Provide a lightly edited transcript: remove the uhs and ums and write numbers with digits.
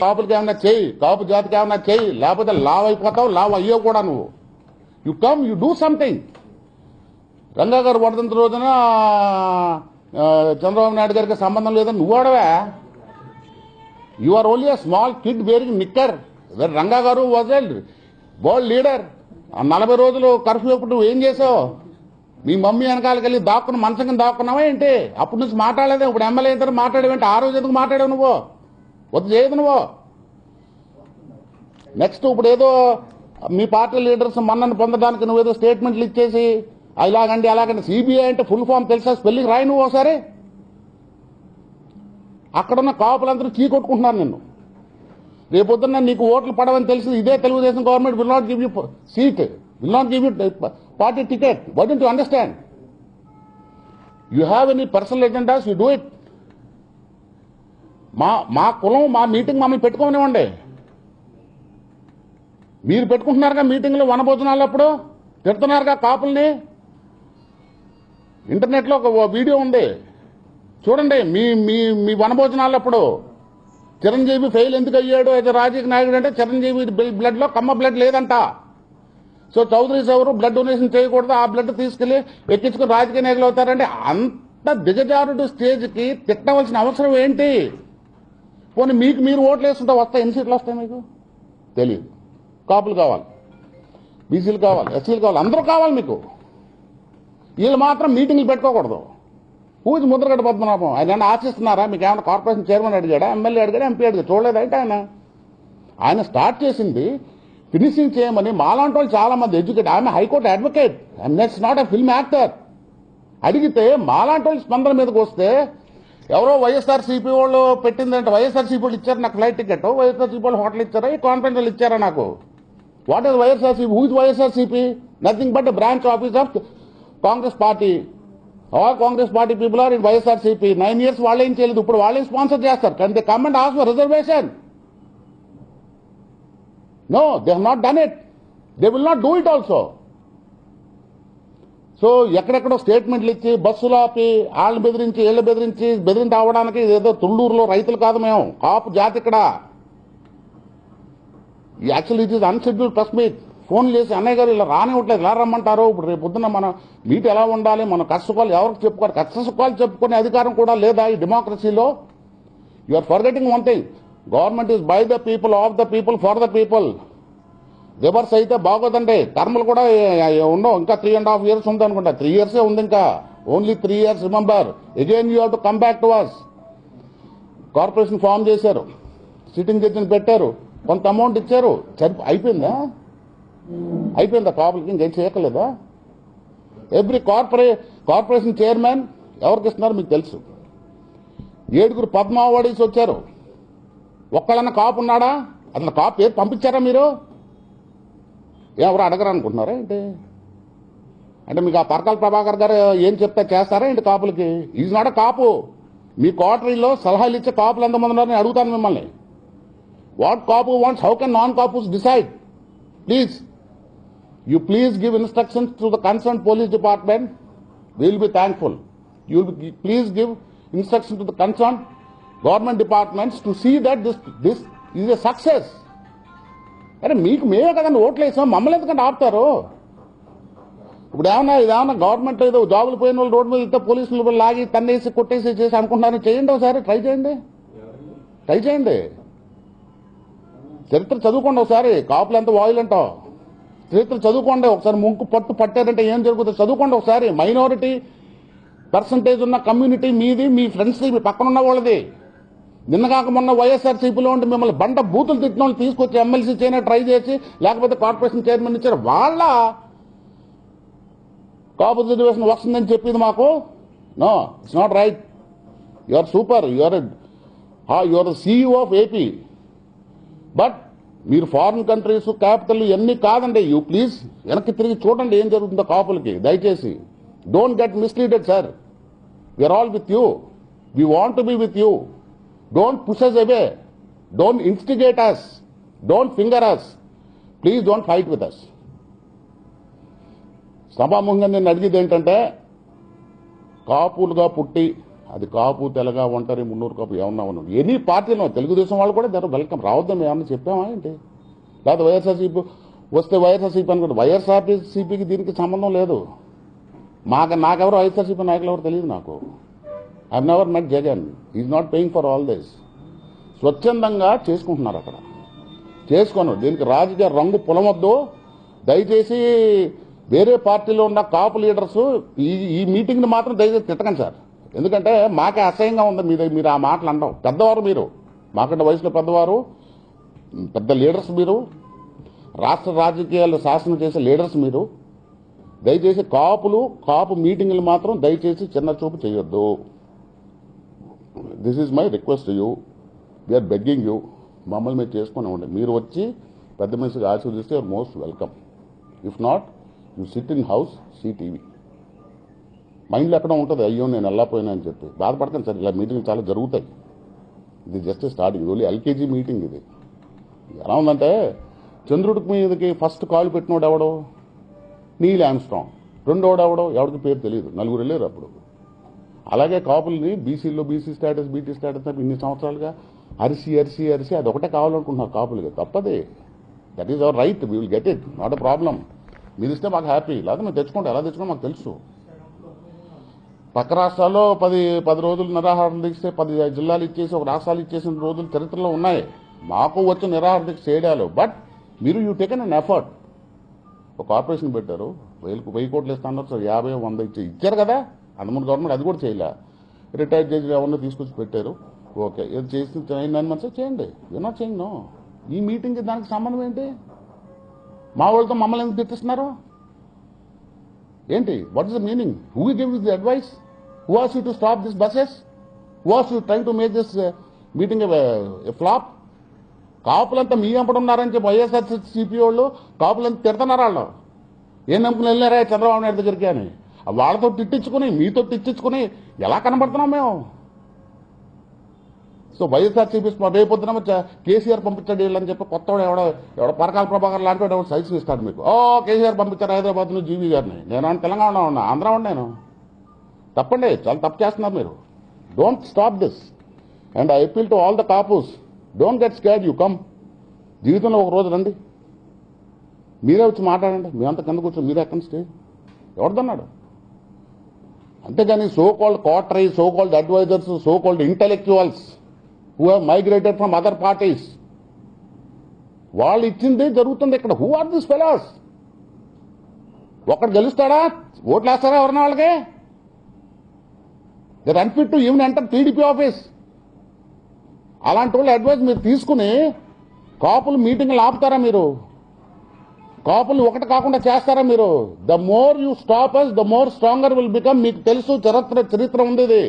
కాపులకి ఏమన్నా చేయి, కాపు జాతికి ఏమన్నా చేయి, లేకపోతే లావ్ అయిపోతావు, లావ్ అయ్యో కూడా నువ్వు. You come, you do something. Ranga గారు వర్ధంతి రోజున చంద్రబాబు నాయుడు గారికి సంబంధం లేదని నువ్వు ఆడవా? You are only a small kid wearing knicker. Ranga గారు వాజ్ ఎ వరల్డ్ లీడర్. 40 రోజులు కర్ఫ్యూ అప్పుడు నువ్వు ఏం చేసావు? మీ మమ్మీ వెనకాలకి వెళ్ళి దాక్కుని మంచం కింద దాక్కున్నావా ఏంటి? అప్పుడు నుంచి మాట్లాడలేదు. ఇప్పుడు ఎమ్మెల్యే ఇద్దరు మాట్లాడేవేంటి? ఆ రోజు ఎందుకు మాట్లాడావు నువ్వు? వద్దు చేయదు నువ్వు. నెక్స్ట్ ఇప్పుడు ఏదో మీ పార్టీ లీడర్స్ మన్నను పొందడానికి నువ్వేదో స్టేట్మెంట్లు ఇచ్చేసి ఇలాగండి అలాగండి. సిబిఐ అంటే ఫుల్ ఫామ్ తెలుసా? స్పెల్లింగ్ రాయి నువ్వు ఒకసారి. అక్కడున్న కాపులందరూ చీ కొట్టుకుంటున్నారు నిన్ను. రేపొద్దున్న నీకు ఓట్లు పడవని తెలిసి ఇదే Telugu Desam government will not give you seat, will not give you party ticket. Why don't you understand? You have any personal agendas, you do it. మా కులం మా మీటింగ్ మమ్మల్ని పెట్టుకోనివ్వండి. మీరు పెట్టుకుంటున్నారుగా మీటింగ్లు, వనభోజనాలు అప్పుడు తిడుతున్నారుగా కాపుల్ని. ఇంటర్నెట్లో ఒక వీడియో ఉంది చూడండి. మీ మీ మీ వనభోజనాలప్పుడు చిరంజీవి ఫెయిల్ ఎందుకు అయ్యాడు అయితే రాజకీయ నాయకుడు అంటే చిరంజీవి బ్లడ్ లో కమ్మ బ్లడ్ లేదంట. సో చౌదరీస్ ఎవరు బ్లడ్ డొనేషన్ చేయకూడదు, ఆ బ్లడ్ తీసుకెళ్లి ఎక్కించుకుని రాజకీయ నాయకులు అవుతారంటే అంత దిగజారుడు స్టేజ్కి తిట్టవలసిన అవసరం ఏంటి? పోనీ మీకు మీరు ఓట్లు వేస్తుంటే వస్తాయి, ఎన్ని సీట్లు వస్తాయి మీకు తెలియదు. కాపులు కావాలి, బీసీలు కావాలి, ఎస్సీలు కావాలి, అందరూ కావాలి మీకు. వీళ్ళు మాత్రం మీటింగ్లు పెట్టుకోకూడదు. పూజ ముద్రగడ్డ పద్మనాభం ఆయన ఆశిస్తున్నారా? మీకు ఏమైనా కార్పొరేషన్ చైర్మన్ అడిగాడా, ఎమ్మెల్యే అడిగాడా, ఎంపీ అడిగాడు? చూడలేదంటే ఆయన స్టార్ట్ చేసింది ఫినిషింగ్ చేయమని. మాలాంటి వాళ్ళు చాలా మంది ఎడ్యుకేట్, ఆయన high court advocate, nets not a film actor. అడిగితే మాలాంటి వాళ్ళు స్పందన మీదకి వస్తే ఎవరో వైఎస్ఆర్సీపీ వాళ్ళు పెట్టిందంటే వైఎస్ఆర్సీపీ వాళ్ళు ఇచ్చారు నాకు ఫ్లైట్ టికెట్, వైఎస్ఆర్సీపీ వాళ్ళు హోటల్ ఇచ్చారా, ఈ కాన్ఫరెన్స్ వాళ్ళు ఇచ్చారా నాకు? What is YSRCP? Who is YSRCP? Nothing but branch office of Congress party. All Congress party people are in YSRCP. 9 years వాళ్ళేం చేయలేదు, ఇప్పుడు వాళ్ళేం స్పాన్సర్ చేస్తారు. కానీ they come and ask for reservation. No, they have not done it, they will not do it also. So ఎక్కడెక్కడో స్టేట్మెంట్లు ఇచ్చి బస్సులు ఆపి వాళ్ళని బెదిరించి వీళ్ళు బెదిరించి అవ్వడానికి ఏదో తుళ్ళూరులో రైతులు కాదు మేము, కాపు జాతి ఇక్కడ. Actually it is unscheduled press meet. Phone చేసి అన్నయ్య గారు ఇలా రానివ్వట్లేదు, ఇలా రమ్మంటారు. ఇప్పుడు రేపు పొద్దున్న మన మీట్ ఎలా ఉండాలి, మన కష్టసుఖాలు ఎవరికి చెప్పుకోవాలి, కష్టసుఖాలు చెప్పుకునే అధికారం కూడా లేదా ఈ డెమోక్రసీలో? You are forgetting one thing, government is by the people, of the people, for the people. Reverse అయితే బాగోదండి. టర్ములు కూడా ఉండవు, ఇంకా 3.5 years ఉంది అనుకుంటా. 3 years ఉంది ఇంకా, only 3 years. Remember again you have to come back to us. Corporation form చేశారు, సిట్టింగ్ జడ్జిని పెట్టారు, కొంత అమౌంట్ ఇచ్చారు, అయిపోయిందా? అయిపోయిందా? కాపులకి ఇంకేం చేయక్కర్లేదా? ఎవ్రీ కార్పొరేషన్ చైర్మన్ ఎవరికి ఇస్తున్నారు మీకు తెలుసు. 7 పద్మ అవార్డీస్ వచ్చారు. ఒక్కళ్ళన్నా కాపు ఉన్నాడా? అసలు కాపు పేరు పంపించారా మీరు? ఎవరు అడగరు అనుకుంటున్నారా ఏంటి? అంటే మీకు ఆ పరకాల ప్రభాకర్ గారు ఏం చెప్తే చేస్తారా ఏంటి కాపులకి? ఈజ్ నాట్ కాపు. మీ క్వార్టరీలో సలహాలు ఇచ్చే కాపులు ఎంతమంది ఉన్నారని అడుగుతాను మిమ్మల్ని. What Kapu wants, how can non Kapus decide? Please, you please give instructions to the concerned police department. We will be thankful. You will be, please give instructions to the concerned government departments to see that this is a success. అరే మీకు మేమే కదండి ఓట్లు వేసాం, మమ్మల్ని ఎందుకంటే ఆపుతారు? ఇప్పుడు ఇదేమన్నా గవర్నమెంట్ ఏదో జాబులు పోయిన వాళ్ళు రోడ్డు మీద వెళ్తే పోలీసులు లాగి తన్నేసి కొట్టేసి చేసి అనుకుంటున్నారని చేయండి. ఒకసారి ట్రై చేయండి. చరిత్ర చదువుకోండి ఒకసారి. కాపులు ఎంత వాయులంటో చరిత్ర చదువుకోండి ఒకసారి. ముంకు పట్టు పట్టారంటే ఏం జరుగుతుందో చదువుకోండి ఒకసారి. మైనారిటీ పర్సంటేజ్ ఉన్న కమ్యూనిటీ మీది, మీ ఫ్రెండ్స్, మీ పక్కన ఉన్న వాళ్ళది. నిన్నగాక మొన్న వైఎస్ఆర్సీపీలో ఉండి మిమ్మల్ని బండ బూతులు తిట్టిన వాళ్ళు తీసుకొచ్చి ఎమ్మెల్సీ చేయడానికి ట్రై చేసి, లేకపోతే కార్పొరేషన్ చైర్మన్ ఇచ్చారు. వాళ్ళ కాపు రిజర్వేషన్ వస్తుందని చెప్పింది మాకు. No, it's not right. You are super, you are CEO of AP. But మీరు ఫారిన్ కంట్రీస్, క్యాపిటల్ ఇవన్నీ కాదండి. యూ ప్లీజ్ వెనక్కి తిరిగి చూడండి ఏం జరుగుతుందో కాపులకి. దయచేసి don't get misleaded sir. We're all with you, we want to be with you. Don't push us away, don't instigate us, don't finger us, please don't fight with us. సభాముఖంగా నేను అడిగేది ఏంటంటే, కాపులుగా పుట్టి అది కాపు తెలగ ఒంటరి మున్నూరు కాపు ఏమన్నా ఉన్నాడు ఎనీ పార్టీలో తెలుగుదేశం వాళ్ళు కూడా జర వెల్కమ్ రావద్దాం ఏమన్నా చెప్పామా ఏంటి లేదా వైఎస్ఆర్సీపీ వస్తే వైఎస్ఆర్సీపీ అనుకోండి వైఎస్ఆర్సీపీకి దీనికి సంబంధం లేదు నాకెవరు వైఎస్ఆర్సీపీ నాయకులు ఎవరు తెలియదు నాకు I never met Jagan is not paying for all this స్వచ్ఛందంగా చేసుకుంటున్నారు అక్కడ చేసుకోను దీనికి రాజకీయ రంగు పొలమొద్దు దయచేసి వేరే పార్టీలో ఉన్న కాపు లీడర్స్ ఈ మీటింగ్ని మాత్రం దయచేసి తిట్టకండి సార్ ఎందుకంటే మాకే అసహ్యంగా ఉంది మీరు ఆ మాటలు అంటాం పెద్దవారు మీరు మాకంటే వయసులో పెద్దవారు పెద్ద లీడర్స్ మీరు రాష్ట్ర రాజకీయాలు శాసనం చేసే లీడర్స్ మీరు దయచేసి కాపు మీటింగ్లు మాత్రం దయచేసి చిన్న చూపు చేయొద్దు this is my request you we're begging you మమ్మల్ని మీరు చేసుకుని ఉండండి మీరు వచ్చి పెద్ద మనిషిగా ఆశీర్వదిస్తే you're most welcome if not you sit in house see TV మైండ్లో ఎక్కడ ఉంటుంది అయ్యో నేను వెళ్ళకపోయినా అని చెప్పి బాధపడతాను సార్ ఇలా మీటింగ్లు చాలా జరుగుతాయి ఇది just starting only LKG meeting ఇది ఎలా ఉందంటే చంద్రుడికి మీదకి ఫస్ట్ కాల్ పెట్టినోడు ఎవడో నీల్ ఆమ్స్ట్రాంగ్ రెండోడు ఎవడికి పేరు తెలియదు నలుగురు వెళ్ళారు అప్పుడు అలాగే కాపుల్ని బీసీలో బీసీ స్టేటస్ బీటీ స్టేటస్ ఇన్ని సంవత్సరాలుగా అరిసి అదొకటే కావాలనుకుంటున్నారు కాపులుగా తప్పదే that is our right we will get it not a problem మీరు ఇస్తే మాకు హ్యాపీ లేదా మేము తెచ్చుకుంటాం ఎలా తెచ్చుకుంటాం మాకు తెలుసు పక్క రాష్ట్రాల్లో 10 రోజులు నిరాహారం దీక్ష 10 జిల్లాలు ఇచ్చేసి ఒక రాష్ట్రాలు ఇచ్చేసిన రోజులు చరిత్రలో ఉన్నాయి మాకు వచ్చిన నిరాహార దీక్ష చేయడాలు బట్ మీరు యూ టేకెన్ అన్ ఎఫర్ట్ ఒక కార్పొరేషన్ పెట్టారు 1000 కోట్లు ఇస్తున్నారు సార్ 50 100 ఇచ్చారు కదా అందుముందు గవర్నమెంట్ అది కూడా చేయలే రిటైర్డ్ జడ్జి ఎవరినో తీసుకొచ్చి పెట్టారు ఓకే ఇది చేసి 9 మంత్స్ చేయండి యూ నాట్ చేయండి నో ఈ మీటింగ్కి దానికి సంబంధం ఏంటి మా వాళ్ళతో మమ్మల్ని ఎందుకు తిట్టిస్తున్నారు ఏంటి what is the meaning who give the advice who as you to stop this buses who as you trying to make this meeting a flop కాపులంతా మీ ఎంపడు ఉన్నారని చెప్పి వైఎస్ఆర్సీపీ వాళ్ళు కాపులంతా తిడుతున్నారు వాళ్ళు ఏం నమ్ముకుని వెళ్ళారా చంద్రబాబు నాయుడు దగ్గరికి అని వాళ్ళతో తిట్టించుకుని మీతో తిట్టించుకుని ఎలా కనబడుతున్నాం మేము సో వైఎస్ఆర్సీపీ రేపొద్దున కేసీఆర్ పంపించాడు వీళ్ళని చెప్పి కొత్తవాడు ఎవడో పరకాల ప్రభాకర్ లాంటి వాడు ఎవరు సైన్స్ ఇస్తాడు మీకు కేసీఆర్ పంపించారు హైదరాబాద్ నుంచి జీవీ గారిని నేను తెలంగాణ ఉన్నా ఆంధ్ర ఉన్నాను తప్పండి చాలా తప్పు చేస్తున్నారు మీరు don't stop this and I appeal to all the Kapus don't get scared you come జీవితంలో ఒక రోజు రండి మీరే వచ్చి మాట్లాడండి మీ అంత కింద కూర్చొని మీరే ఎక్కడ స్టేజ్ ఎవరిదన్నాడు అంతేగాని so called coterie so called advisers so called intellectuals who have migrated from other parties వాళ్ళు ఇచ్చింది జరుగుతుంది ఇక్కడ హూ ఆర్ దిస్ ఫెలోస్ ఒకటి గెలుస్తాడా ఓట్లు వేస్తారా ఎవరన్నా వాళ్ళకి they're unfit to even enter TDP office అలాంటి వాళ్ళు అడ్వైజ్ మీరు తీసుకుని కాపులు మీటింగ్లు ఆపుతారా మీరు కాపులు ఒకటి కాకుండా చేస్తారా మీరు the more you stop us the more stronger will become మీకు తెలుసు చరిత్ర ఉంది ఇది